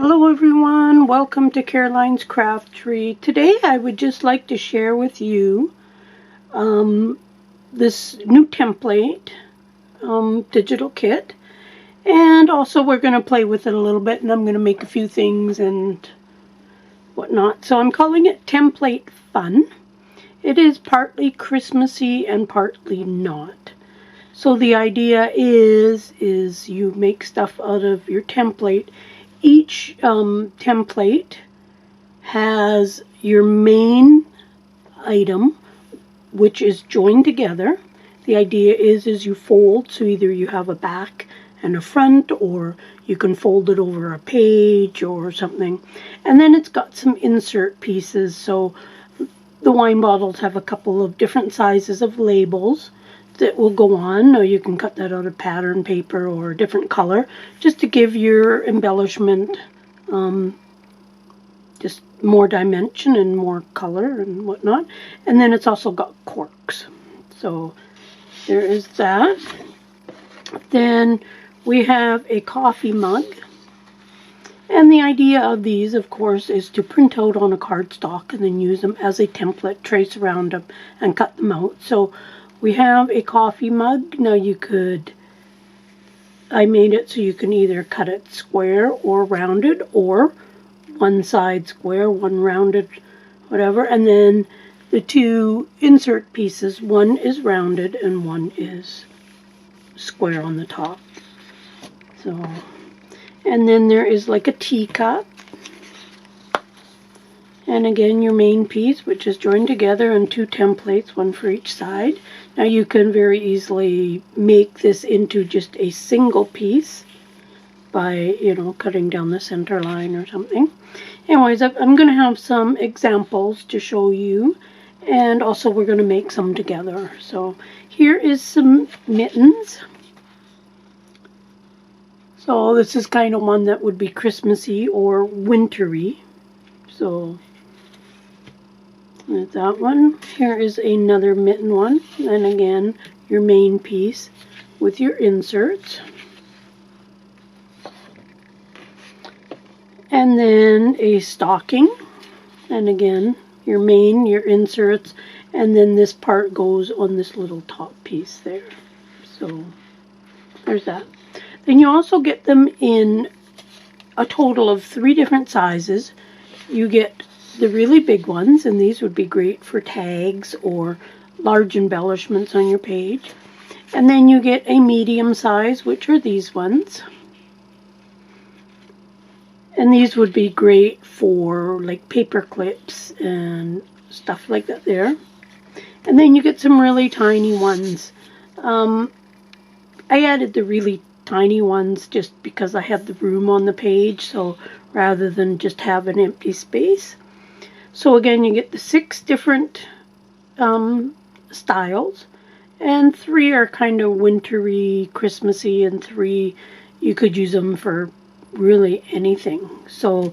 Hello everyone, welcome to Caroline's Craft Tree. Today I would just like to share with you this new template digital kit, and also we're going to play with it a little bit, and I'm going to make a few things and whatnot. So I'm calling it Template Fun. It is partly Christmassy and partly not. So the idea is you make stuff out of your template. Each template has your main item, which is joined together. The idea is you fold, so either you have a back and a front, or you can fold it over a page or something. And then it's got some insert pieces, so the wine bottles have a couple of different sizes of labels that will go on, or you can cut that out of pattern paper or a different color, just to give your embellishment just more dimension and more color and whatnot. And then it's also got corks. So there is that. Then we have a coffee mug. And the idea of these, of course, is to print out on a cardstock and then use them as a template, trace around them, and cut them out. So we have a coffee mug. Now I made it so you can either cut it square or rounded, or one side square, one rounded, whatever. And then the two insert pieces, one is rounded and one is square on the top. So, and then there is like a teacup. And again, your main piece, which is joined together in two templates, one for each side. Now you can very easily make this into just a single piece by, cutting down the center line or something. Anyways, I'm going to have some examples to show you, and also we're going to make some together. So here is some mittens. So this is kind of one that would be Christmassy or wintry. So there's that one. Here is another mitten one. And again, your main piece with your inserts. And then a stocking. And again, your main, your inserts. And then this part goes on this little top piece there. So there's that. Then you also get them in a total of 3 different sizes. You get the really big ones, and these would be great for tags or large embellishments on your page. And then you get a medium size, which are these ones. And these would be great for like paper clips and stuff like that there. And then you get some really tiny ones. I added the really tiny ones just because I had the room on the page, so rather than just have an empty space. So again, you get the 6 different styles, and 3 are kind of wintry, Christmassy, and 3 you could use them for really anything. So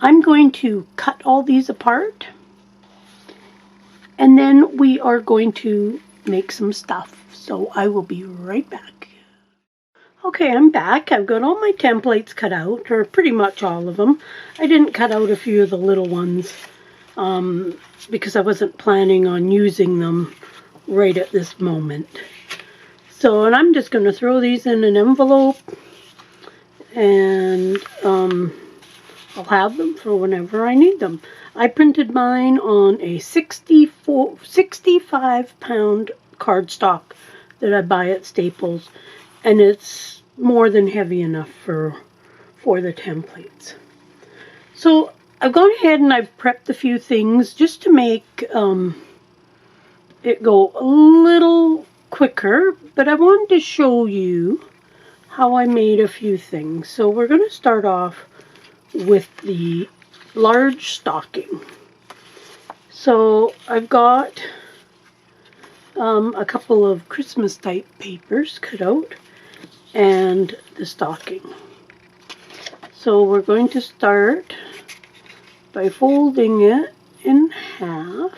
I'm going to cut all these apart, and then we are going to make some stuff. So I will be right back. Okay, I'm back. I've got all my templates cut out, or pretty much all of them. I didn't cut out a few of the little ones because I wasn't planning on using them right at this moment. So, and I'm just going to throw these in an envelope, and I'll have them for whenever I need them. I printed mine on a 65-pound cardstock that I buy at Staples, and it's more than heavy enough for the templates. So I've gone ahead and I've prepped a few things just to make it go a little quicker, but I wanted to show you how I made a few things. So we're going to start off with the large stocking. So I've got a couple of Christmas type papers cut out, and the stocking. So we're going to start by folding it in half,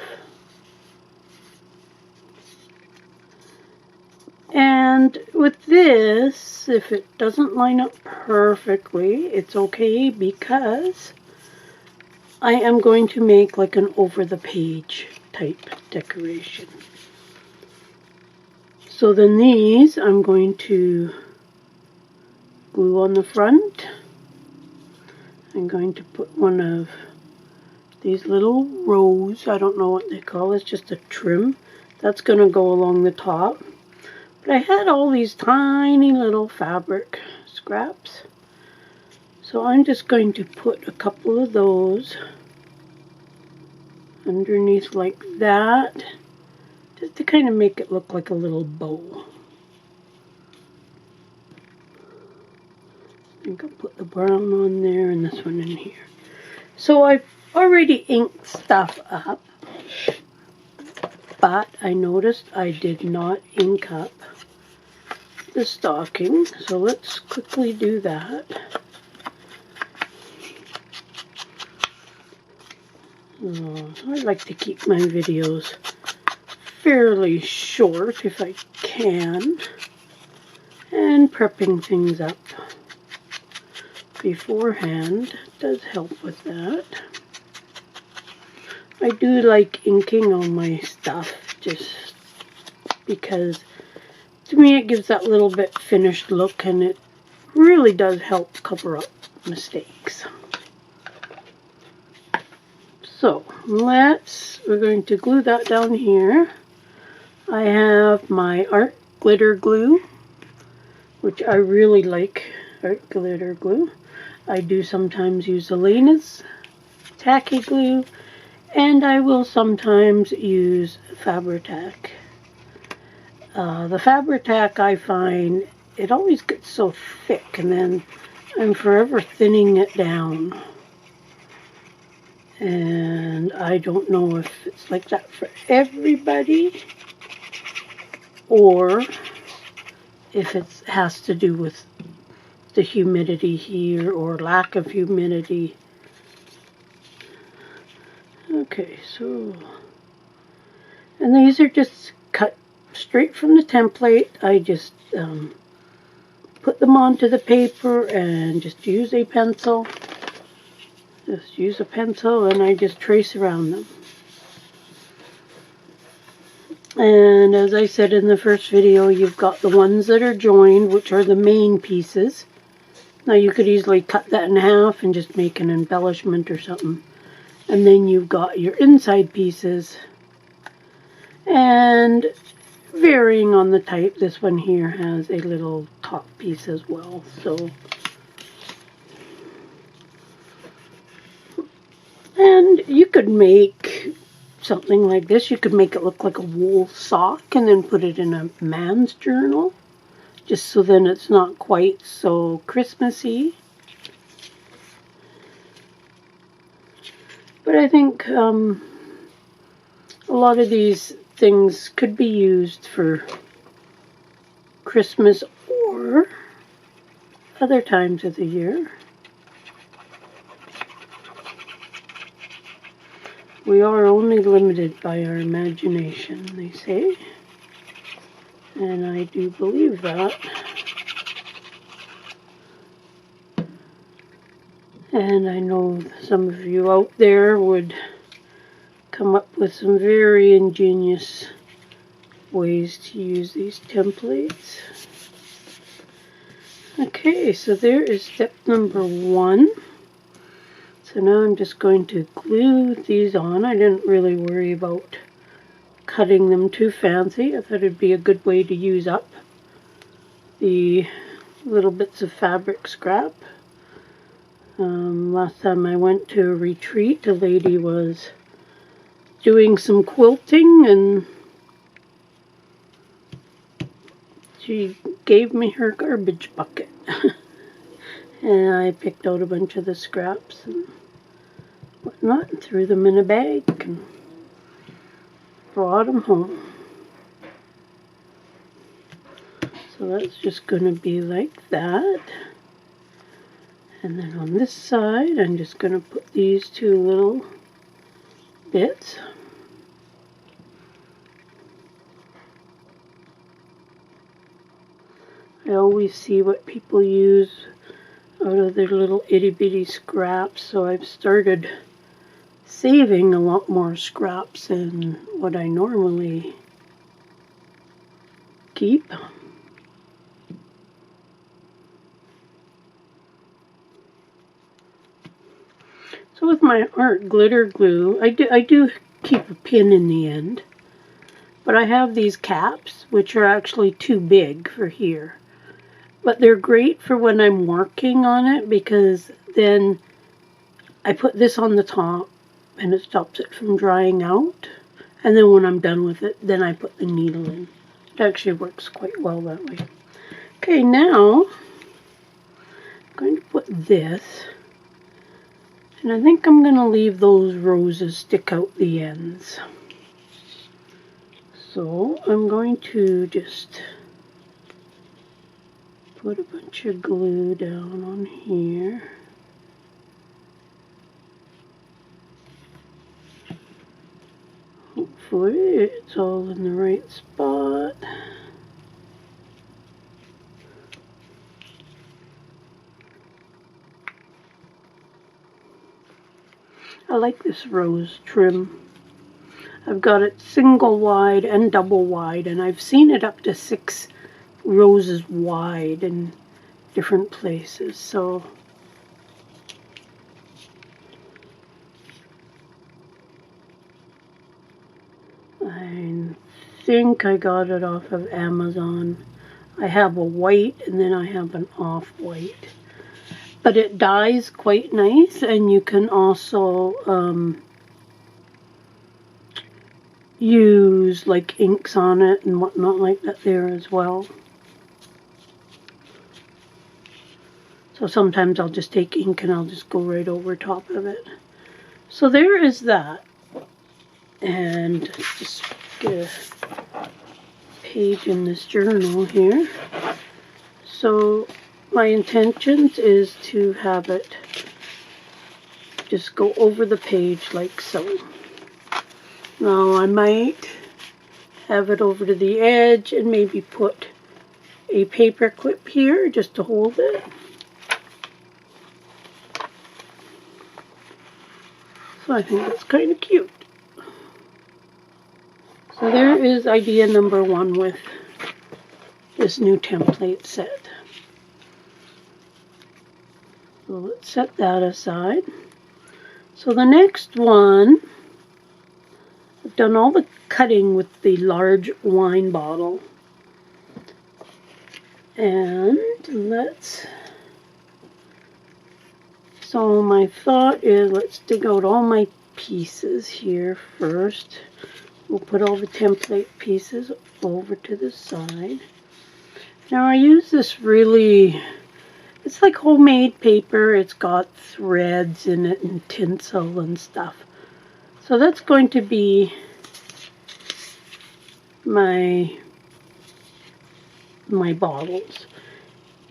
And with this, if it doesn't line up perfectly, it's okay because I am going to make like an over-the-page type decoration. So then these I'm going to glue on the front. I'm going to put one of these little rows, I don't know what they call it, it's just a trim. That's going to go along the top. But I had all these tiny little fabric scraps. So I'm just going to put a couple of those underneath like that, just to kind of make it look like a little bow. I think I'll put the brown on there and this one in here. So I've already inked stuff up, but I noticed I did not ink up the stocking, so let's quickly do that. I like to keep my videos fairly short if I can, and prepping things up beforehand does help with that. I do like inking on my stuff just because to me it gives that little bit finished look, and it really does help cover up mistakes. So we're going to glue that down here. I have my art glitter glue, which I really like, art glitter glue. I do sometimes use Elena's tacky glue, and I will sometimes use Fabri-Tac. The Fabri-Tac, I find it always gets so thick, and then I'm forever thinning it down. And I don't know if it's like that for everybody, or if it has to do with the humidity here or lack of humidity. Okay, so, and these are just cut straight from the template. I just put them onto the paper and just use a pencil. Just use a pencil and I just trace around them. And as I said in the first video, you've got the ones that are joined, which are the main pieces. Now you could easily cut that in half and just make an embellishment or something. And then you've got your inside pieces. And varying on the type, this one here has a little top piece as well. So, and you could make something like this. You could make it look like a wool sock and then put it in a man's journal, just so then it's not quite so Christmassy. But I think a lot of these things could be used for Christmas or other times of the year. We are only limited by our imagination, they say. And I do believe that. And I know some of you out there would come up with some very ingenious ways to use these templates. Okay, so there is step number 1. So now I'm just going to glue these on. I didn't really worry about cutting them too fancy. I thought it'd be a good way to use up the little bits of fabric scrap. Last time I went to a retreat, a lady was doing some quilting and she gave me her garbage bucket. And I picked out a bunch of the scraps and whatnot and threw them in a bag and brought them home. So that's just going to be like that. And then on this side, I'm just going to put these two little bits. I always see what people use out of their little itty bitty scraps, so I've started saving a lot more scraps than what I normally keep. So with my art glitter glue, I do keep a pin in the end, but I have these caps, which are actually too big for here. But they're great for when I'm working on it, because then I put this on the top and it stops it from drying out. And then when I'm done with it, then I put the needle in. It actually works quite well that way. Okay, now I'm going to put this. And I think I'm going to leave those roses stick out the ends. So I'm going to just put a bunch of glue down on here. Hopefully it's all in the right spot. I like this rose trim. I've got it single wide and double wide, and I've seen it up to 6 roses wide in different places. So I think I got it off of Amazon. I have a white and then I have an off-white. But it dyes quite nice, and you can also use like inks on it and whatnot like that there as well. So sometimes I'll just take ink and I'll just go right over top of it. So there is that. And just get a page in this journal here. So my intentions is to have it just go over the page like so. Now I might have it over to the edge and maybe put a paper clip here just to hold it. So I think that's kind of cute. So there is idea number 1 with this new template set. So let's set that aside. So the next one, I've done all the cutting with the large wine bottle. And so my thought is, let's dig out all my pieces here first. We'll put all the template pieces over to the side. Now I use this really, it's like homemade paper. It's got threads in it and tinsel and stuff. So that's going to be my bottles.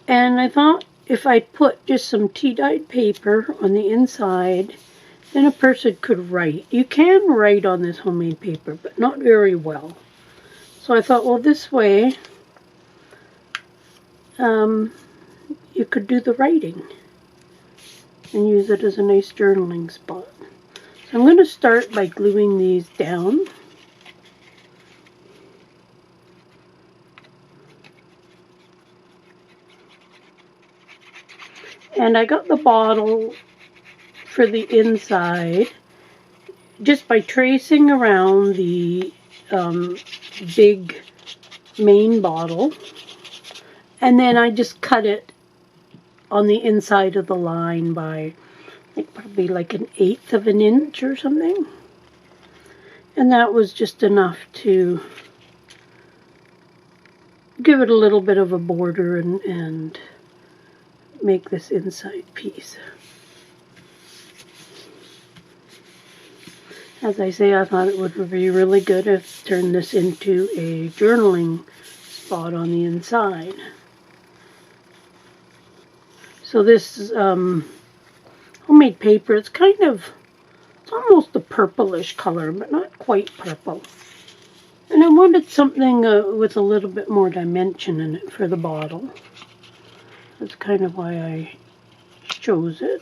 And I thought if I put just some tea-dyed paper on the inside, then a person could write. You can write on this homemade paper, but not very well. So I thought, well, this way you could do the writing and use it as a nice journaling spot. So I'm going to start by gluing these down. And I got the bottle for the inside just by tracing around the big main bottle, and then I just cut it on the inside of the line by probably like 1/8 of an inch or something, and that was just enough to give it a little bit of a border and make this inside piece. As I say, I thought it would be really good if turn this into a journaling spot on the inside. So this homemade paper, it's almost a purplish color, but not quite purple. And I wanted something with a little bit more dimension in it for the bottle. That's kind of why I chose it.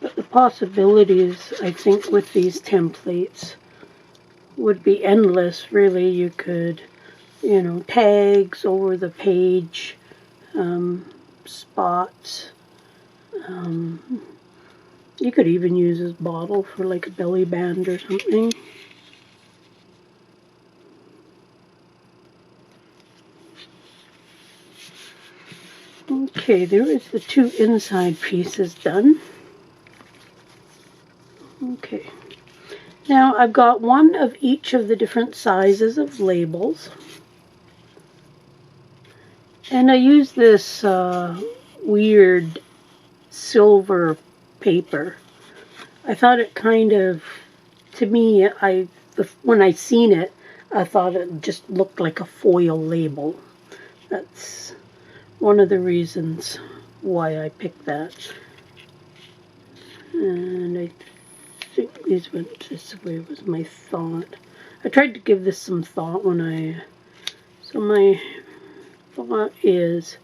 But the possibilities, I think, with these templates would be endless, really. You could, you know, tags over the page, spots. You could even use this bottle for like a belly band or something. Okay, there is the two inside pieces done. Okay. Now I've got one of each of the different sizes of labels. And I use this weird silver paper. I thought it kind of, to me, when I seen it, I thought it just looked like a foil label. That's one of the reasons why I picked that. And I think these went this way was my thought. I tried to give this some thought so my thought is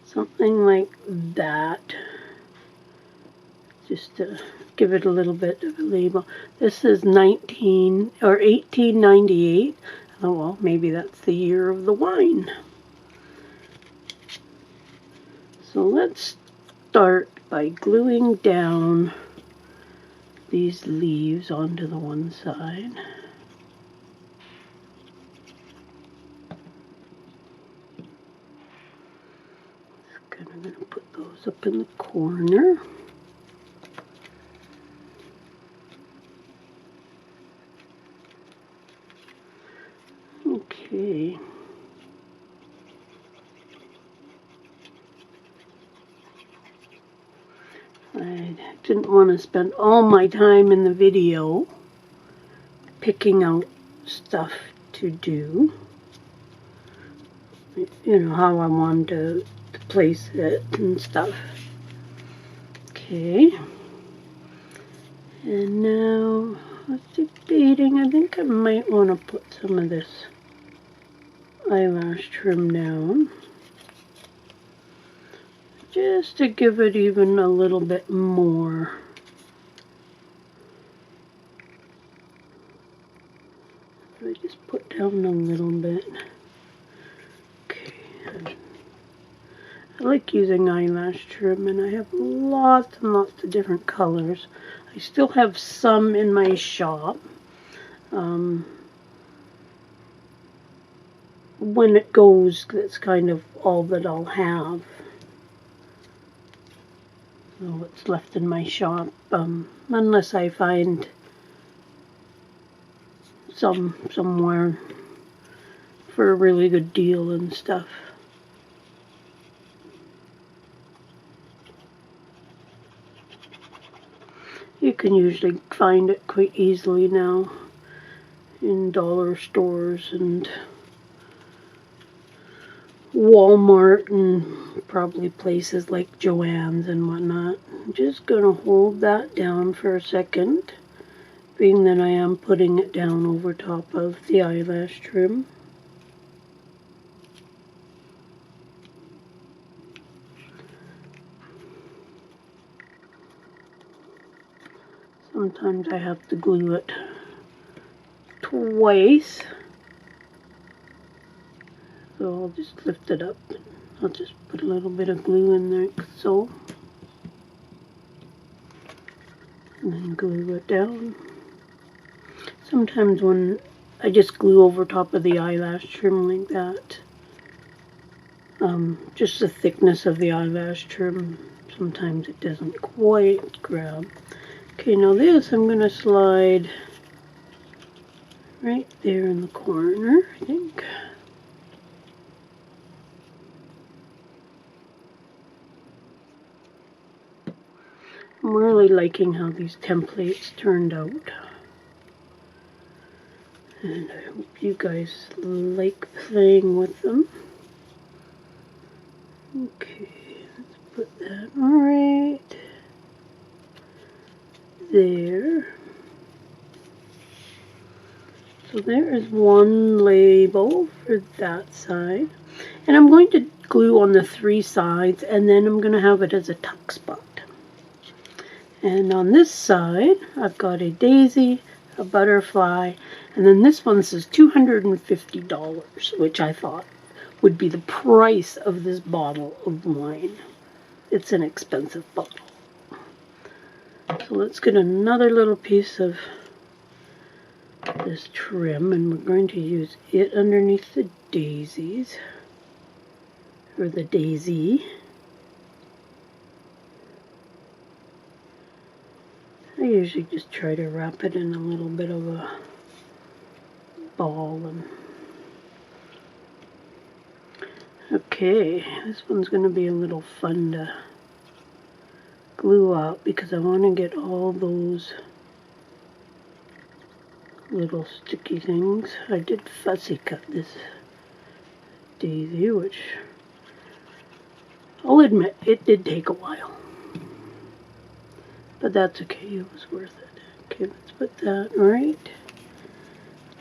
something like that. Just to give it a little bit of a label. This is 1898. Oh, well, maybe that's the year of the wine. So let's start by gluing down these leaves onto the one side. I'm going to put those up in the corner. Okay. I didn't want to spend all my time in the video picking out stuff to do. You know, how I wanted to place it and stuff. Okay. And now, I was debating, I think I might want to put some of this eyelash trim down. Just to give it even a little bit more. I just put down a little bit. Okay. I like using eyelash trim, and I have lots and lots of different colors. I still have some in my shop. When it goes, that's kind of all that I'll have. What's left in my shop, unless I find somewhere for a really good deal and stuff. You can usually find it quite easily now in dollar stores and Walmart and probably places like Joann's and whatnot. I'm just going to hold that down for a second, being that I am putting it down over top of the eyelash trim. Sometimes I have to glue it twice. So I'll just lift it up. I'll just put a little bit of glue in there like so. And then glue it down. Sometimes when I just glue over top of the eyelash trim like that, just the thickness of the eyelash trim, sometimes it doesn't quite grab. Okay, now this I'm going to slide right there in the corner, I think. I'm really liking how these templates turned out. And I hope you guys like playing with them. Okay, let's put that right there. So there is one label for that side. And I'm going to glue on the 3 sides, and then I'm going to have it as a tuck spot. And on this side, I've got a daisy, a butterfly, and then this one says $250, which I thought would be the price of this bottle of wine. It's an expensive bottle. So let's get another little piece of this trim, and we're going to use it underneath the daisies, or the daisy. I usually just try to wrap it in a little bit of a ball. Okay, this one's going to be a little fun to glue out because I want to get all those little sticky things. I did fussy cut this daisy, which I'll admit it did take a while. But that's okay, it was worth it. Okay, let's put that right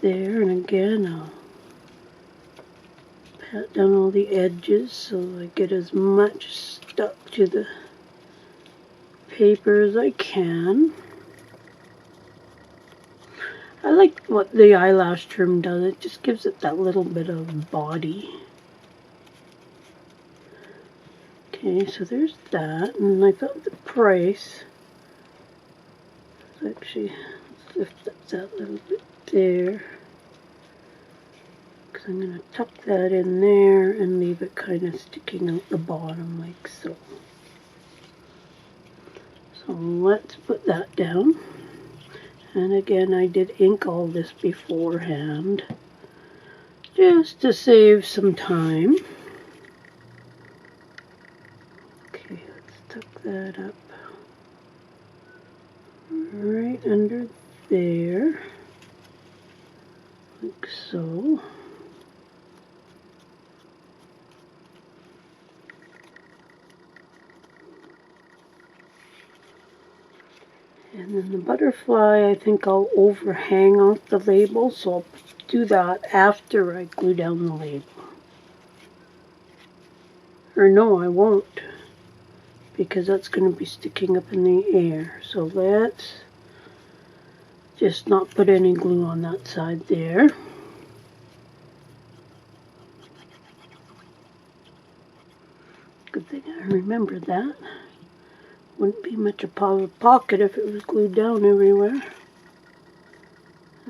there, and again I'll pat down all the edges so I get as much stuck to the paper as I can. I like what the eyelash trim does, it just gives it that little bit of body. Okay, so there's that, and I thought the price, actually, let's lift up that little bit there, because I'm going to tuck that in there and leave it kind of sticking out the bottom like so. So let's put that down. And again, I did ink all this beforehand, just to save some time. Okay, let's tuck that up right under there, like so. And then the butterfly, I think I'll overhang off the label, so I'll do that after I glue down the label. Or no, I won't, because that's going to be sticking up in the air. So let's just not put any glue on that side there. Good thing I remembered that. Wouldn't be much of a pocket if it was glued down everywhere.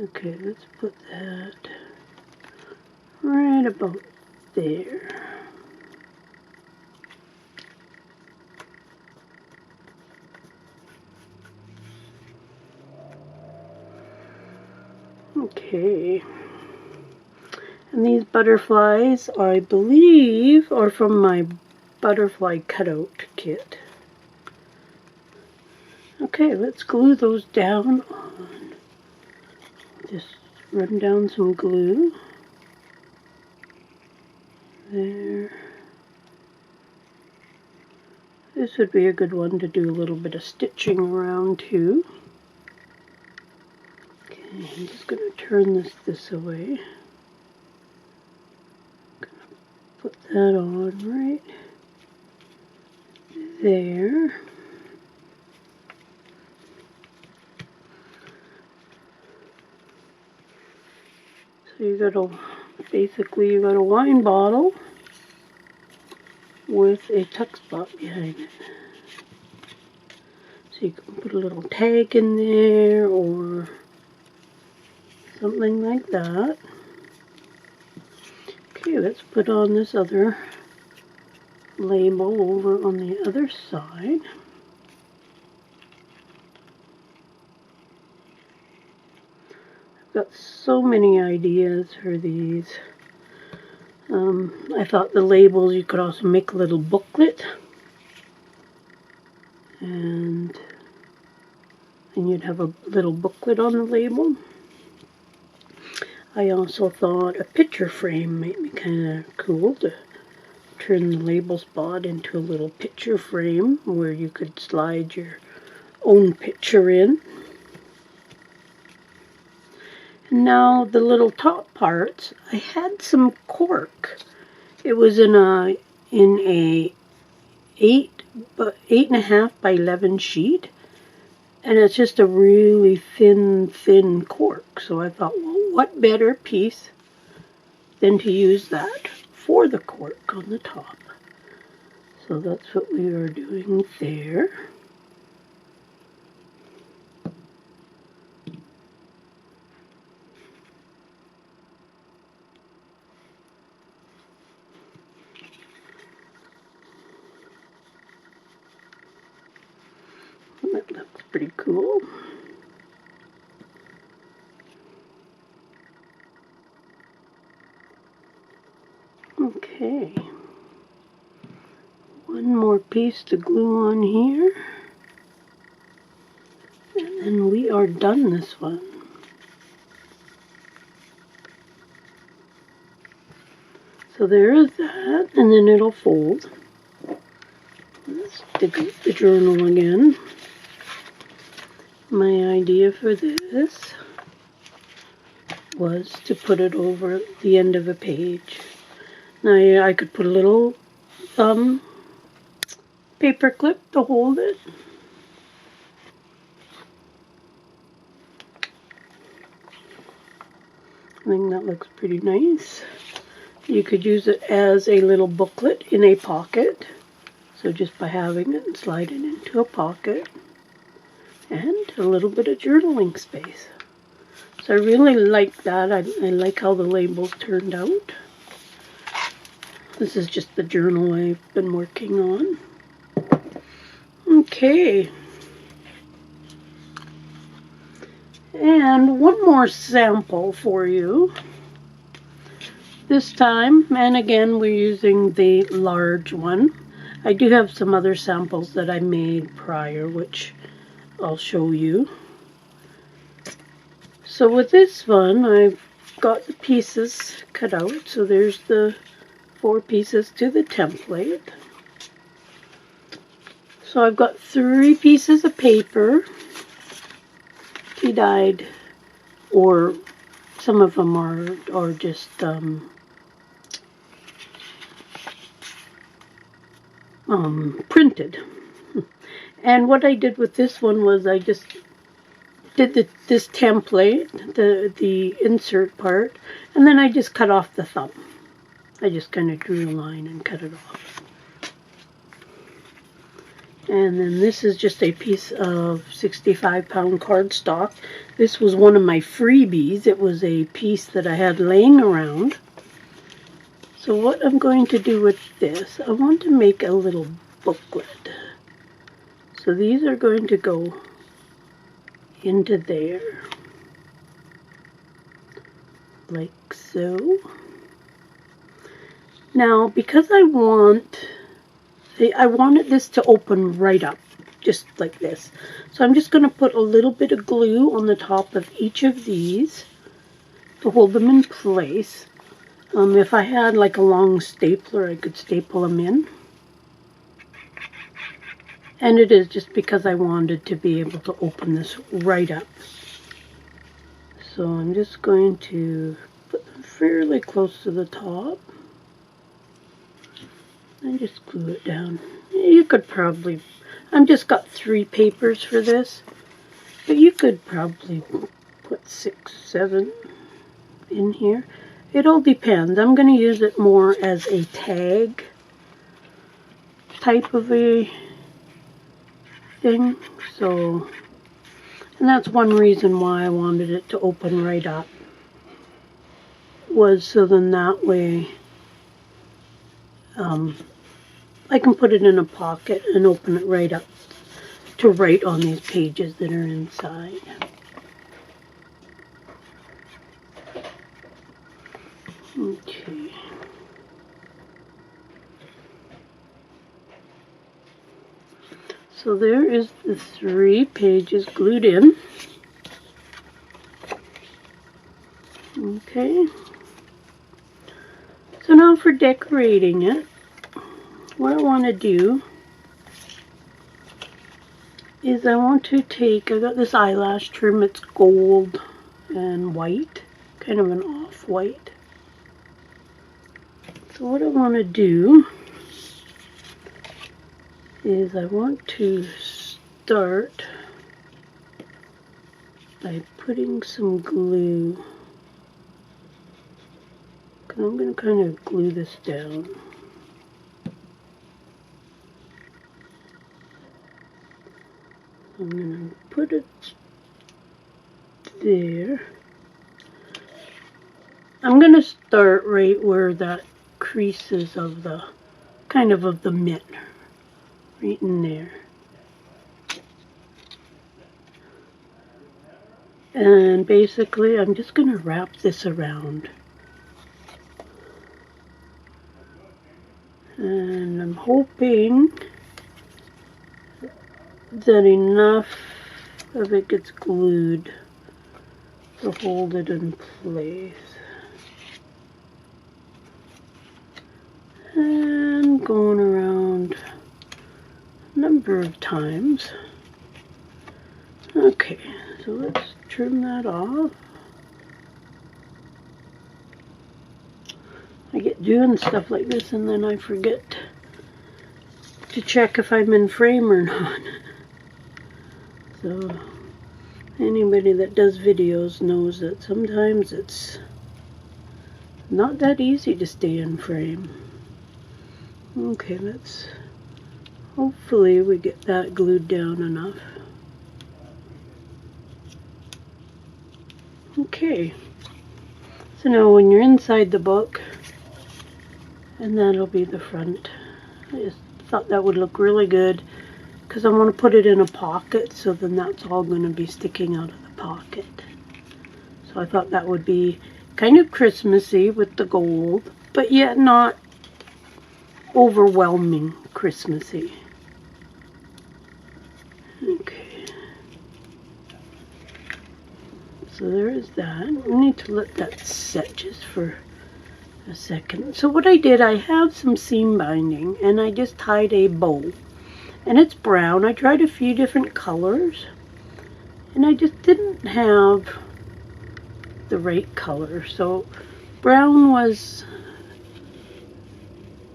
Okay, let's put that right about there. Okay. And these butterflies, I believe, are from my butterfly cutout kit. Okay, let's glue those down on. Just run down some glue. There. This would be a good one to do a little bit of stitching around too. Okay, I'm just going to turn this away. Put that on right there. So you got a wine bottle with a tuck spot behind it. So you can put a little tag in there or something like that. Okay, let's put on this other label over on the other side. Got so many ideas for these. I thought the labels, you could also make a little booklet, and then you'd have a little booklet on the label. I also thought a picture frame might be kind of cool to turn the label spot into a little picture frame where you could slide your own picture in. Now the little top parts, I had some cork. It was in a 8.5 by 11 sheet, and it's just a really thin cork. So I thought, well, what better piece than to use that for the cork on the top. So that's what we are doing there. That looks pretty cool. Okay. One more piece to glue on here. And then we are done this one. So there is that, and then it'll fold. Let's dig out the journal again. My idea for this was to put it over the end of a page. Now I could put a little paper clip to hold it. I think that looks pretty nice. You could use it as a little booklet in a pocket. So just by having it, slide it into a pocket. And a little bit of journaling space. So I really like that. I like how the labels turned out. This is just the journal I've been working on. Okay. And one more sample for you. This time, and again, we're using the large one. I do have some other samples that I made prior, which I'll show you. So with this one, I've got the pieces cut out. So there's the 4 pieces to the template. So I've got 3 pieces of paper, tea-dyed, or some of them are just printed. And what I did with this one was I just did this template, the insert part, and then I just cut off the thumb. I just kind of drew a line and cut it off. And then this is just a piece of 65-pound cardstock. This was one of my freebies. It was a piece that I had laying around. So what I'm going to do with this, I want to make a little booklet. So these are going to go into there, like so. Now, because I wanted this to open right up, just like this. So I'm just going to put a little bit of glue on the top of each of these to hold them in place. If I had like a long stapler, I could staple them in. And it is just because I wanted to be able to open this right up. So I'm just going to put them fairly close to the top. And just glue it down. You could probably, I've just got 3 papers for this, but you could probably put 6, 7 in here. It all depends. I'm going to use it more as a tag type of a thing. So, and that's one reason why I wanted it to open right up, was so then that way I can put it in a pocket and open it right up to write on these pages that are inside. Okay. So there is the 3 pages glued in. Okay. So now for decorating it, what I want to do is I want to take, I got this eyelash trim, it's gold and white, kind of an off-white. So what I want to do is I want to start by putting some glue. I'm going to kind of glue this down. I'm going to put it there. I'm going to start right where that creases of the, kind of the mitt, right in there. And basically I'm just going to wrap this around. And I'm hoping that enough of it gets glued to hold it in place. And going around a number of times. Okay, so let's trim that off. I get doing stuff like this and then I forget to check if I'm in frame or not. So anybody that does videos knows that sometimes it's not that easy to stay in frame. Okay, let's hopefully we get that glued down enough. Okay, so now when you're inside the book, and that'll be the front. I just thought that would look really good because I want to put it in a pocket, so then that's all going to be sticking out of the pocket. So I thought that would be kind of Christmassy with the gold, but yet not overwhelming Christmassy. Okay. So there is that. We need to let that set just for a second. So what I did, I have some seam binding and I just tied a bow. And it's brown. I tried a few different colors and I just didn't have the right color. So brown was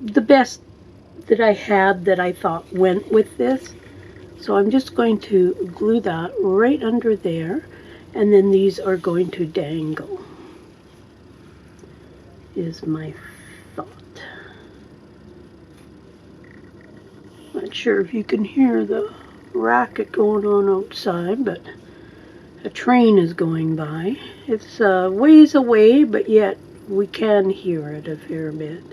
the best that I had that I thought went with this. So I'm just going to glue that right under there, and then these are going to dangle, is my thought. Not sure if you can hear the racket going on outside, but a train is going by. It's ways away, but yet we can hear it a fair bit.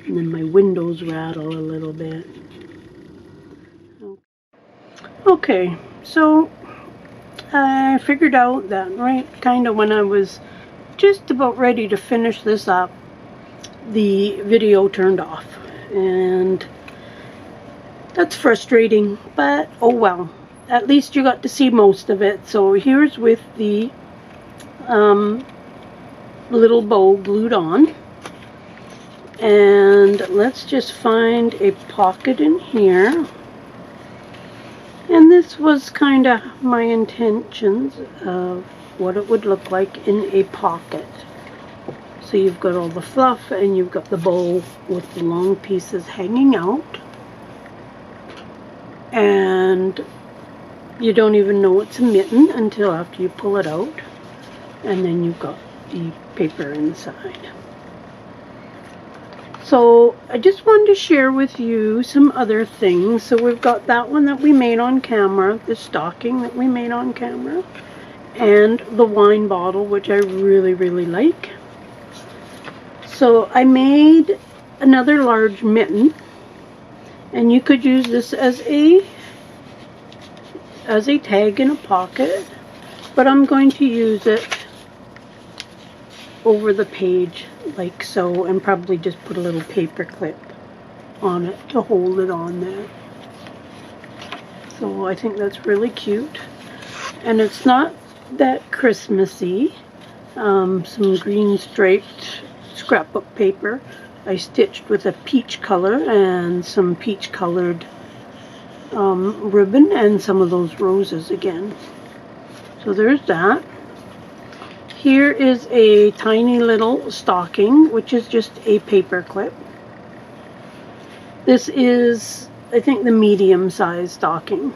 And then my windows rattle a little bit. Okay, so I figured out that right kind of when I was just about ready to finish this up, the video turned off. And that's frustrating, but oh well. At least you got to see most of it. So here's with the little bow glued on. And let's just find a pocket in here. And this was kind of my intentions of what it would look like in a pocket. So you've got all the fluff and you've got the bow with the long pieces hanging out. And you don't even know it's a mitten until after you pull it out. And then you've got the paper inside. So I just wanted to share with you some other things. So we've got that one that we made on camera, the stocking that we made on camera, and the wine bottle, which I really, really like. So I made another large mitten, and you could use this as a tag in a pocket, but I'm going to use it over the page like so, and probably just put a little paper clip on it to hold it on there. So I think that's really cute, and it's not that Christmassy. Some green striped scrapbook paper. I stitched with a peach color and some peach colored ribbon and some of those roses again. So there's that. Here is a tiny little stocking, which is just a paper clip. This is, I think, the medium size stocking.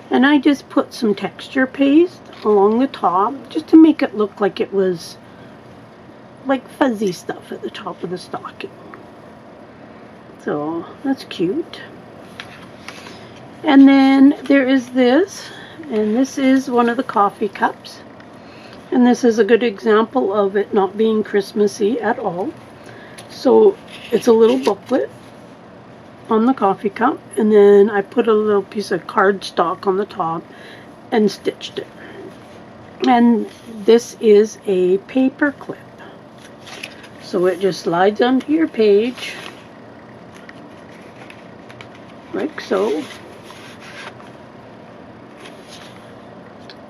And I just put some texture paste along the top just to make it look like it was like fuzzy stuff at the top of the stocking. So that's cute. And then there is this, and this is one of the coffee cups. And this is a good example of it not being Christmassy at all. So it's a little booklet on the coffee cup, and then I put a little piece of cardstock on the top and stitched it. And this is a paper clip. So it just slides onto your page, like so.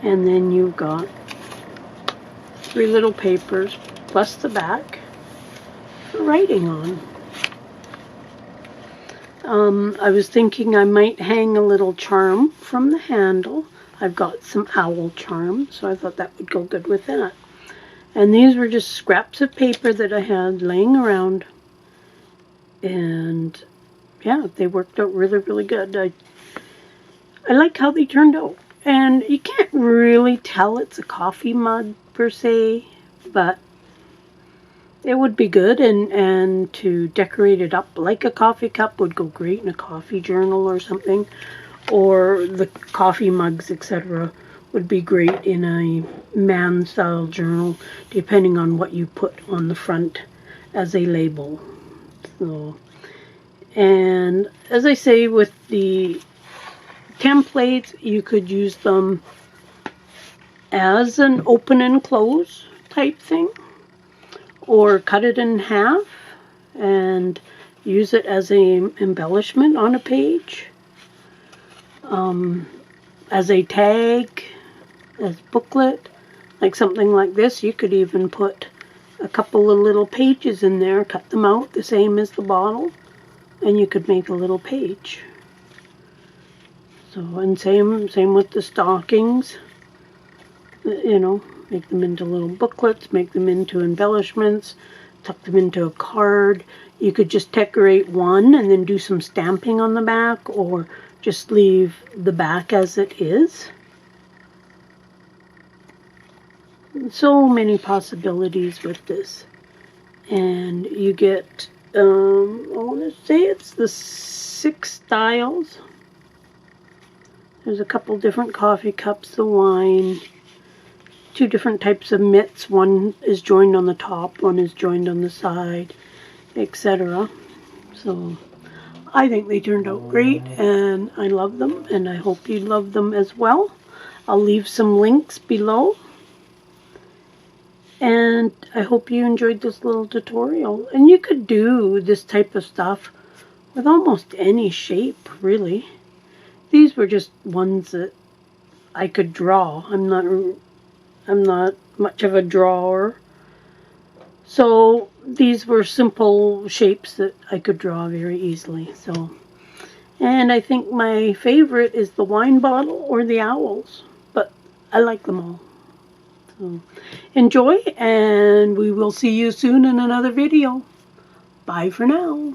And then you've got 3 little papers plus the back for writing on. I was thinking I might hang a little charm from the handle. I've got some owl charm, so I thought that would go good with that. And these were just scraps of paper that I had laying around. And yeah, they worked out really, really good. I like how they turned out. And you can't really tell it's a coffee mug per se, but it would be good, and to decorate it up like a coffee cup would go great in a coffee journal or something, or the coffee mugs, etc. would be great in a man-style journal, depending on what you put on the front as a label. So, and as I say, with the templates, you could use them as an open and close type thing, or cut it in half and use it as an embellishment on a page, as a tag, as booklet, like something like this. You could even put a couple of little pages in there, cut them out the same as the bottle, and you could make a little page. So, and same with the stockings, you know, make them into little booklets, make them into embellishments, tuck them into a card. You could just decorate one and then do some stamping on the back, or just leave the back as it is. So many possibilities with this. And you get, I want to say it's the 6 styles. There's a couple different coffee cups, the wine, 2 different types of mitts. One is joined on the top, one is joined on the side, etc. So I think they turned out great, and I love them, and I hope you love them as well. I'll leave some links below. And I hope you enjoyed this little tutorial. And you could do this type of stuff with almost any shape, really. These were just ones that I could draw. I'm not much of a drawer. So these were simple shapes that I could draw very easily. So, and I think my favorite is the wine bottle or the owls, but I like them all. So enjoy, and we will see you soon in another video. Bye for now.